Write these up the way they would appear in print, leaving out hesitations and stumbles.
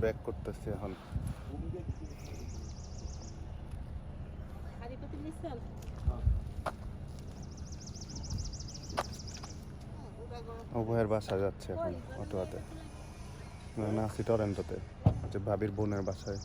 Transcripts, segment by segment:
Back করতেছি এখন। উভয়ের বাসা যাচ্ছে এখন অটোয়াতে, না আছি টরেন্টোতে, যে ভাবির বোনের বাসায়।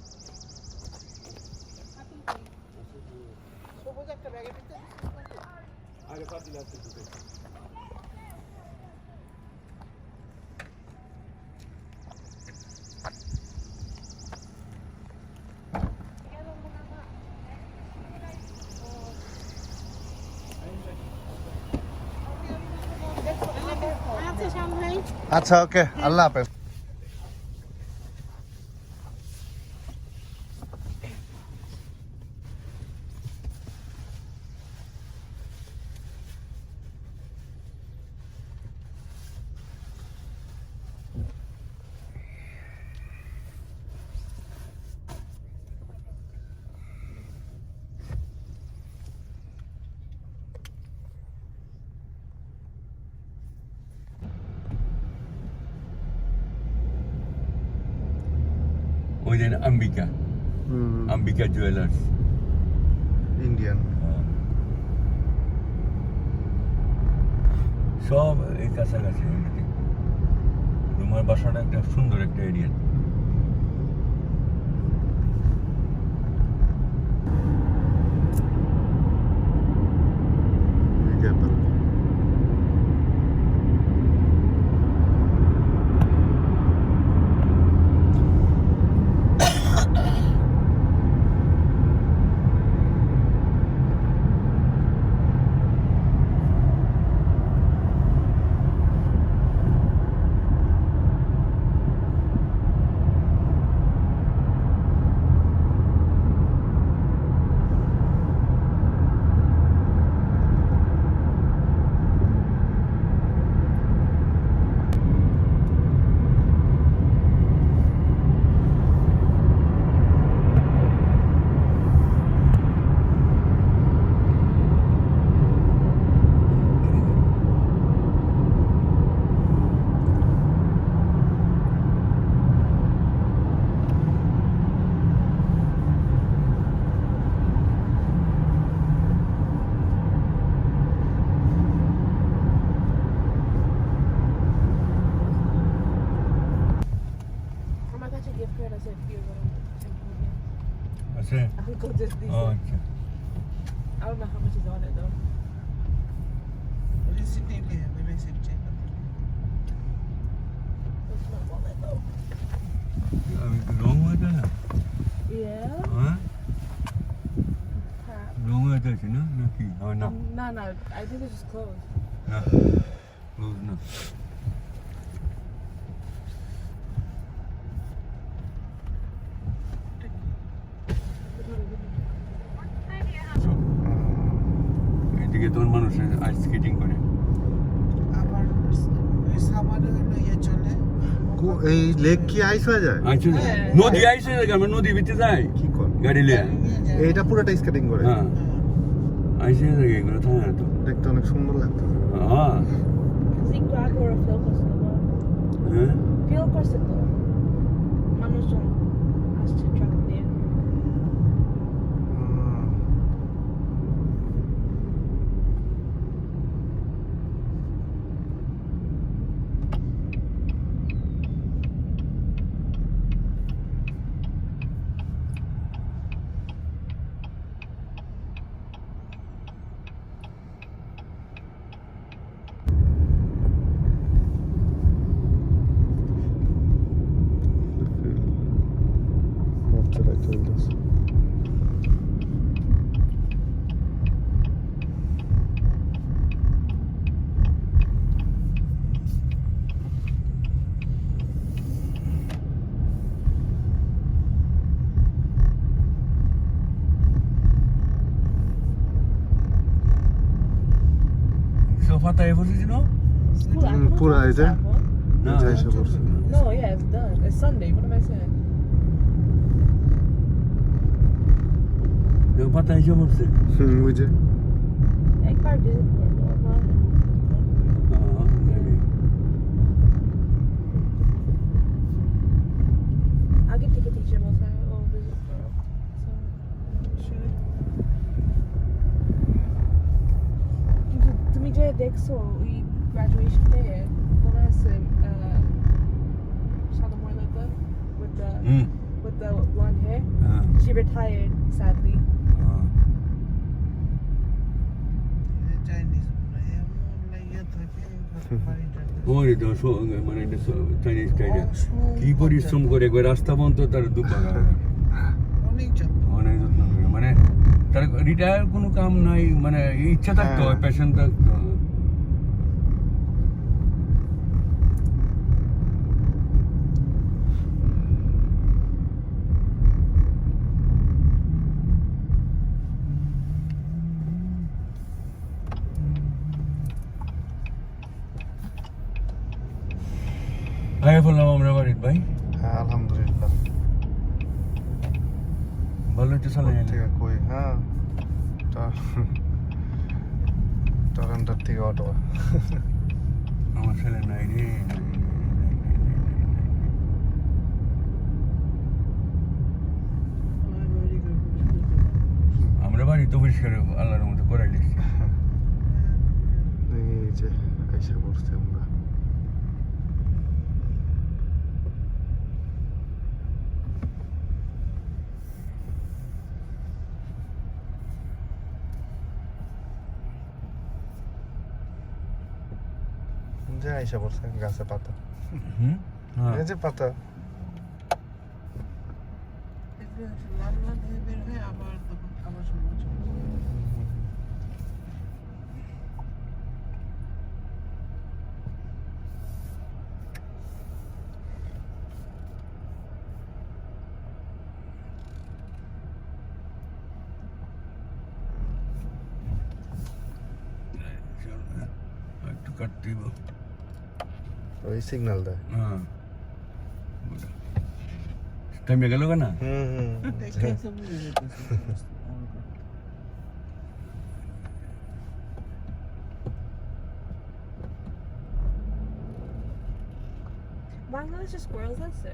আচ্ছা ওকে, আল্লাহ হাফেজ। ওই যে আম্বিকা জুয়েলার্স, ইন্ডিয়ান। সব এই কাছাকাছি। তোমার বাসাটা একটা সুন্দর একটা এরিয়া। আছে? I think I'll just leave O it. আচ্ছা। I don't know how much is on it though. Receipt नहीं लिया, मैं receipt check करता हूँ। That's my wallet though. আমি রং হয়ে না? Yeah. হ্যাঁ, Crap. রং হয়ে যাচ্ছে না নাকি? না No. I think it's just closed. না, ক্লোজ না। এদিকে তোর মানুষ আইস স্কেটিং করে। আবার ওই সামারে হলো ইয়ে চলে। এই লেক কি আইস হয়ে যায়? আইছে নদী আইছে, আমরা নদী ভিতরে যাই কি কর গাড়ি লিয়ে। এইটা পুরোটাই স্কেটিং করে? হ্যাঁ, আইছে এগুলো থাকে না তো। দেখতে অনেক সুন্দর লাগতো। হ্যাঁ Zigzag or a field course though. হ্যাঁ, Field course though. মানুষজন আসছে ট্রাক দিয়ে। সোফাটা এসে ছিল পুরা এই যে না, এই যে এসে পড়ছে। No, yeah, it's done. It's Sunday. What am I saying? সোফাটা এসে পড়ছে। ওই যে একবার visit করবো আবার। হ্যাঁ, যাবি। যে দেখছো ওই graduation day মনে আছে Shalom Moileta with the blonde hair. She retired sadly. Chinese লাগিয়ে থাকে বাড়িটা ওই দশো মানে চাইনিজ টাইডে কি পরিশ্রম করে একবার রাস্তা বন্ধ তার দুপাকা অনেক যত্ন অনেক যত্ন করে মানে তার রিটায়ার কোনো কাম নাই মানে ইচ্ছা থাকতো প্যাশন থাকতো আয় বললাম আমরা বাড়ির ভাই হ্যাঁ আলহামদুলিল্লাহ ভালো একটু চালাই থেকে কই হ্যাঁ টরেন্টার থেকে অটো আমার ছেলে নাই রে আমরা বাড়ি তো পরিষ্কার আল্লাহর মতো করাই দিচ্ছি এই যে আইসা পড়ছি আমরা যে আইসা পড়ছে গাছে পাতা এই যে পাতা লাল লাল হয়ে বের হয়ে আবার তখন আবার সবুজ একটু কাটতে দিব ওই সিগন্যাল দেয় হ্যাঁ টাইমে গেল না দেখে তো বুঝে যেতেছে বাংলাদেশে squirrels আছে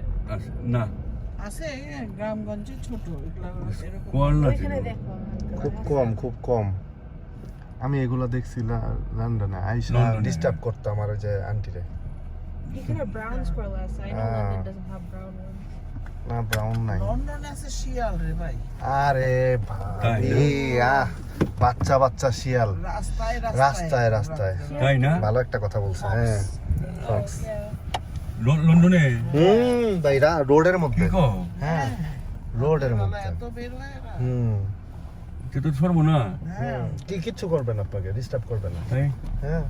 না আছে গ্রামগঞ্জে ছোট এগুলা এরকম কোয়াল না ওইখানে ছিল দেখো খুব কম আমি এগুলা দেখছি লন্ডনে আইসা লন্ডনে। ডিস্টার্ব করতাম আর ওই যে আন্টিরে এখানে brown squirrel আছে I know Ah. London doesn't have brown ones না ব্রাউন নাই লন্ডনে আছে শিয়াল রে ভাই আরে ভাই বাচ্চা বাচ্চা শিয়াল রাস্তায় রাস্তায় রাস্তায় তাই না ভালো একটা কথা বলছে হ্যাঁ yeah লন্ডনে ভাই রোডের কি মধ্যে কো হ্যাঁ রোডের মধ্যে এত বের হয় এরা। সে তো ছাড়বো না হ্যাঁ কি কিচ্ছু করবেন আপনাকে ডিস্টার্ব করবে না তাই হ্যাঁ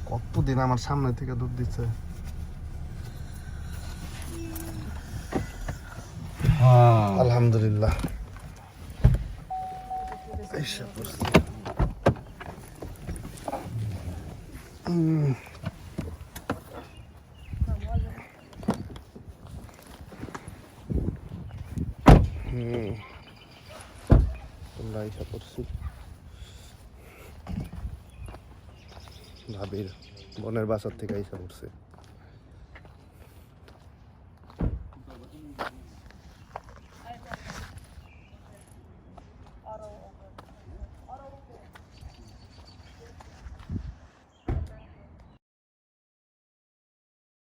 কতদিন আমার সামনে থেকে দুধ দিচ্ছে হ্যাঁ আলহামদুলিল্লাহ এসে পড়ছি। আমরা এসে পড়ছি ভাবির বোনের বাসার থেকে এসে পড়ছি